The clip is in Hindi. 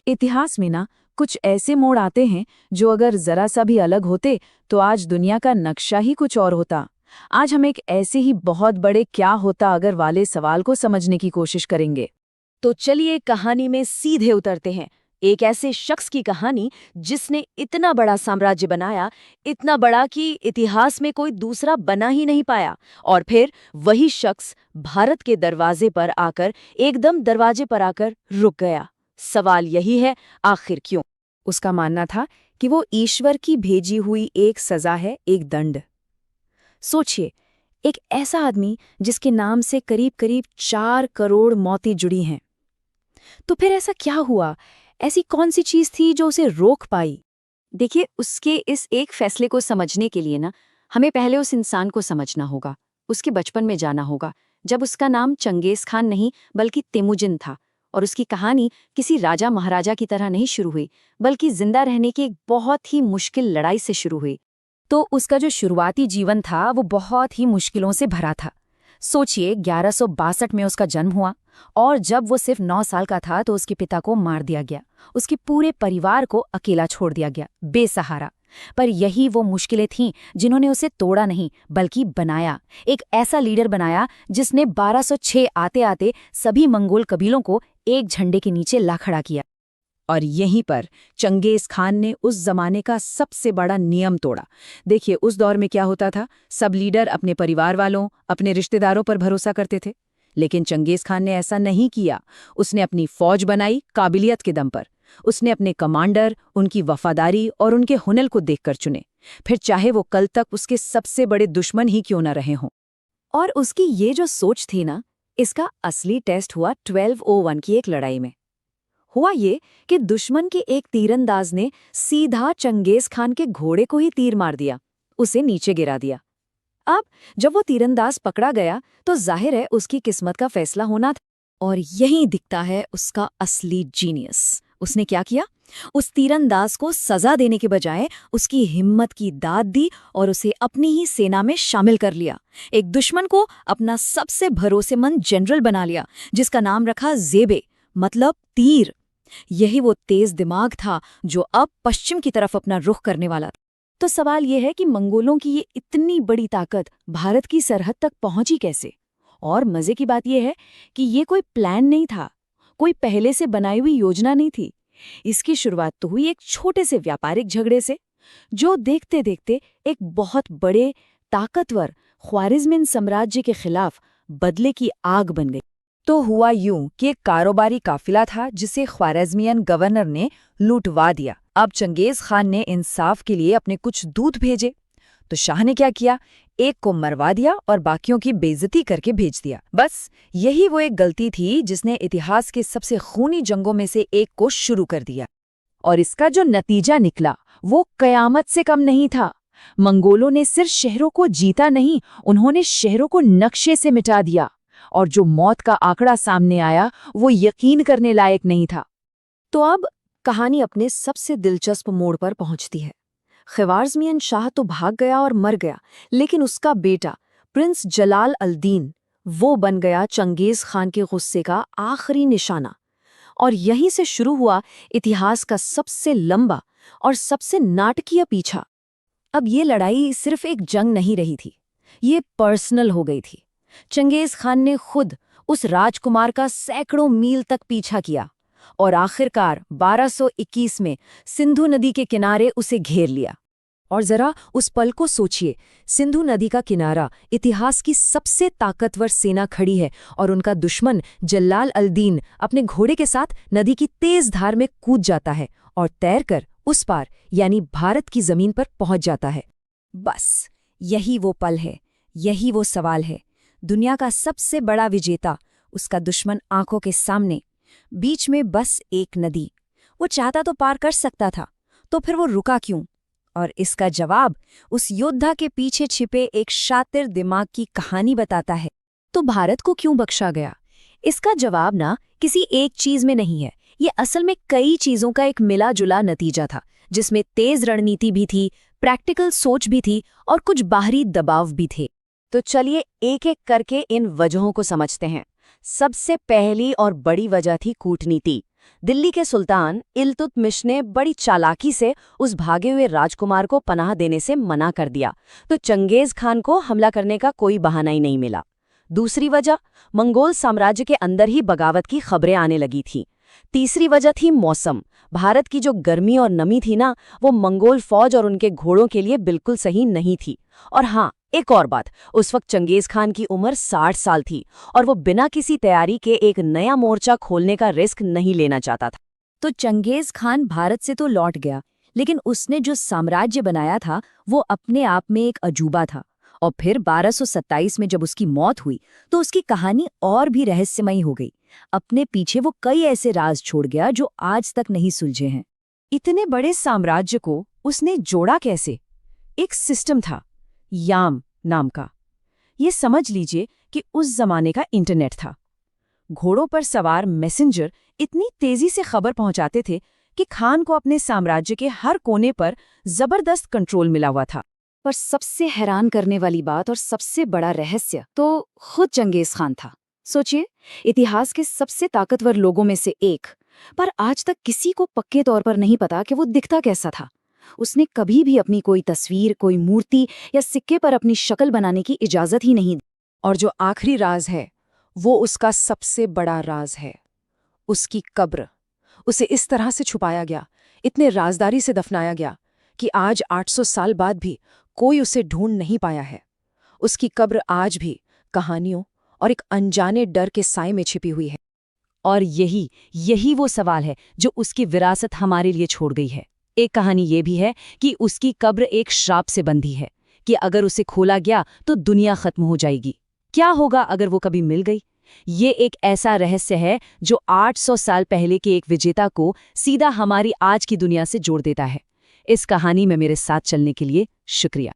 इतिहास में ना कुछ ऐसे मोड़ आते हैं जो अगर जरा सा भी अलग होते तो आज दुनिया का नक्शा ही कुछ और होता। आज हम एक ऐसे ही बहुत बड़े क्या होता अगर वाले सवाल को समझने की कोशिश करेंगे। तो चलिए कहानी में सीधे उतरते हैं। एक ऐसे शख्स की कहानी जिसने इतना बड़ा साम्राज्य बनाया, इतना बड़ा कि इतिहास में कोई दूसरा बना ही नहीं पाया। और फिर वही शख्स भारत के दरवाजे पर आकर रुक गया। सवाल यही है, आखिर क्यों? उसका मानना था कि वो ईश्वर की भेजी हुई एक सजा है, एक दंड। सोचिए, एक ऐसा आदमी जिसके नाम से करीब करीब 4 करोड़ मौतें जुड़ी हैं। तो फिर ऐसा क्या हुआ? ऐसी कौन सी चीज थी जो उसे रोक पाई? देखिए, उसके इस एक फैसले को समझने के लिए ना हमें पहले उस इंसान को समझना होगा, उसके बचपन में जाना होगा, जब उसका नाम चंगेज खान नहीं बल्कि तेमुजिन था। और उसकी कहानी किसी राजा महाराजा की तरह नहीं शुरू हुई, बल्कि जिंदा रहने की एक बहुत ही मुश्किल लड़ाई से शुरू हुई। तो उसका जो शुरुआती जीवन था वो बहुत ही मुश्किलों से भरा था। सोचिए, 1162 में उसका जन्म हुआ और जब वो सिर्फ 9 साल का था तो उसके पिता को मार दिया गया। उसके पूरे परिवार को अकेला छोड़ दिया गया, बेसहारा। पर यही वो मुश्किलें थीं जिन्होंने उसे तोड़ा नहीं बल्कि बनाया। एक ऐसा लीडर बनाया जिसने 1206 आते आते सभी मंगोल कबीलों को एक झंडे के नीचे ला खड़ा किया। और यहीं पर चंगेज खान ने उस जमाने का सबसे बड़ा नियम तोड़ा। देखिए, उस दौर में क्या होता था, सब लीडर अपने परिवार वालों, अपने रिश्तेदारों पर भरोसा करते थे। लेकिन चंगेज खान ने ऐसा नहीं किया। उसने अपनी फौज बनाई काबिलियत के दम पर। उसने अपने कमांडर, उनकी वफादारी और उनके हुनर को देखकर चुने, फिर चाहे वो कल तक उसके सबसे बड़े दुश्मन ही क्यों न रहे हों। और उसकी ये जो सोच थी ना, इसका असली टेस्ट हुआ 1201 की एक लड़ाई में। हुआ ये कि दुश्मन के एक तीरंदाज ने सीधा चंगेज खान के घोड़े को ही तीर मार दिया, उसे नीचे गिरा दिया। अब जब वो तीरंदाज पकड़ा गया तो जाहिर है उसकी किस्मत का फैसला होना था। और यहीं दिखता है उसका असली जीनियस। उसने क्या किया? उस तीरंदाज को सजा देने के बजाय उसकी हिम्मत की दाद दी और उसे अपनी ही सेना में शामिल कर लिया। एक दुश्मन को अपना सबसे भरोसेमंद जनरल बना लिया, जिसका नाम रखा ज़ेबे, मतलब तीर। यही वो तेज दिमाग था जो अब पश्चिम की तरफ अपना रुख करने वाला था। तो सवाल यह है कि मंगोलों की ये इतनी बड़ी ताकत भारत की सरहद तक पहुंची कैसे? और मजे की बात यह है कि ये कोई प्लान नहीं था, कोई पहले से बनाई हुई योजना नहीं थी। इसकी शुरुआत तो हुई एक छोटे से व्यापारिक झगड़े से, जो देखते देखते एक बहुत बड़े ताकतवर ख्वारिज़मियन साम्राज्य के खिलाफ बदले की आग बन गई। तो हुआ यूं कि एक कारोबारी काफिला था जिसे ख्वारिज़मियन गवर्नर ने लूटवा दिया। अब चंगेज खान ने इंसाफ के लिए अपने कुछ दूत भेजे। तो शाह ने क्या किया? एक को मरवा दिया और बाकियों की बेइज्जती करके भेज दिया। बस यही वो एक गलती थी जिसने इतिहास के सबसे खूनी जंगों में से एक को शुरू कर दिया। और इसका जो नतीजा निकला वो कयामत से कम नहीं था। मंगोलों ने सिर्फ शहरों को जीता नहीं, उन्होंने शहरों को नक्शे से मिटा दिया। और जो मौत का आंकड़ा सामने आया वो यकीन करने लायक नहीं था। तो अब कहानी अपने सबसे दिलचस्प मोड़ पर पहुंचती है। ख्वारिज़मियन शाह तो भाग गया और मर गया, लेकिन उसका बेटा प्रिंस जलाल अल-दीन, वो बन गया चंगेज खान के गुस्से का आखिरी निशाना। और यहीं से शुरू हुआ इतिहास का सबसे लंबा और सबसे नाटकीय पीछा। अब ये लड़ाई सिर्फ एक जंग नहीं रही थी, ये पर्सनल हो गई थी। चंगेज खान ने खुद उस राजकुमार का सैकड़ों मील तक पीछा किया और आखिरकार 1221 में सिंधु नदी के किनारे उसे घेर लिया। और जरा उस पल को सोचिए, सिंधु नदी का किनारा, इतिहास की सबसे ताकतवर सेना खड़ी है और उनका दुश्मन जलाल अल-दीन अपने घोड़े के साथ नदी की तेज धार में कूद जाता है और तैरकर उस पार यानी भारत की जमीन पर पहुंच जाता है। बस यही वो पल है, यही वो सवाल है। दुनिया का सबसे बड़ा विजेता, उसका दुश्मन आंखों के सामने, बीच में बस एक नदी। वो चाहता तो पार कर सकता था, तो फिर वो रुका क्यों? और इसका जवाब उस योद्धा के पीछे छिपे एक शातिर दिमाग की कहानी बताता है। तो भारत को क्यों बख्शा गया? इसका जवाब ना किसी एक चीज में नहीं है, ये असल में कई चीजों का एक मिला जुला नतीजा था, जिसमें तेज रणनीति भी थी, प्रैक्टिकल सोच भी थी और कुछ बाहरी दबाव भी थे। तो चलिए एक एक करके इन वजहों को समझते हैं। सबसे पहली और बड़ी वजह थी कूटनीति। दिल्ली के सुल्तान इल्तुतमिश ने बड़ी चालाकी से उस भागे हुए राजकुमार को पनाह देने से मना कर दिया, तो चंगेज खान को हमला करने का कोई बहाना ही नहीं मिला। दूसरी वजह, मंगोल साम्राज्य के अंदर ही बगावत की खबरें आने लगी थीं। तीसरी वजह थी मौसम। भारत की जो गर्मी और नमी थी ना, वो मंगोल फौज और उनके घोड़ों के लिए बिल्कुल सही नहीं थी। और हाँ, एक और बात, उस वक्त चंगेज खान की उम्र 60 साल थी और वो बिना किसी तैयारी के एक नया मोर्चा खोलने का रिस्क नहीं लेना चाहता था। तो चंगेज खान भारत से तो लौट गया, लेकिन उसने जो साम्राज्य बनाया था वो अपने आप में एक अजूबा था। और फिर 1227 में जब उसकी मौत हुई तो उसकी कहानी और भी रहस्यमयी हो गई। अपने पीछे वो कई ऐसे राज छोड़ गया जो आज तक नहीं सुलझे हैं। इतने बड़े साम्राज्य को उसने जोड़ा कैसे? एक सिस्टम था, याम नाम का। ये समझ लीजिए कि उस जमाने का इंटरनेट था। घोड़ों पर सवार मैसेंजर इतनी तेजी से खबर पहुंचाते थे कि खान को अपने साम्राज्य के हर कोने पर जबरदस्त कंट्रोल मिला हुआ था। पर सबसे हैरान करने वाली बात और सबसे बड़ा रहस्य तो खुद चंगेज खान था। सोचिए, इतिहास के सबसे ताकतवर लोगों में से एक, पर आज तक किसी को पक्के तौर पर नहीं पता कि वो दिखता कैसा था। उसने कभी भी अपनी कोई तस्वीर, कोई मूर्ति या सिक्के पर अपनी शक्ल बनाने की इजाजत ही नहीं दी। और जो आखिरी राज है, वो उसका सबसे बड़ा राज है, उसकी कब्र। उसे इस तरह से छुपाया गया, इतने राजदारी से दफनाया गया कि आज 800 साल बाद भी कोई उसे ढूंढ नहीं पाया है। उसकी कब्र आज भी कहानियों और एक अनजाने डर के साए में छिपी हुई है। और यही वो सवाल है जो उसकी विरासत हमारे लिए छोड़ गई है। एक कहानी ये भी है कि उसकी कब्र एक श्राप से बंधी है कि अगर उसे खोला गया तो दुनिया खत्म हो जाएगी। क्या होगा अगर वो कभी मिल गई? ये एक ऐसा रहस्य है जो 800 साल पहले के एक विजेता को सीधा हमारी आज की दुनिया से जोड़ देता है। इस कहानी में मेरे साथ चलने के लिए शुक्रिया।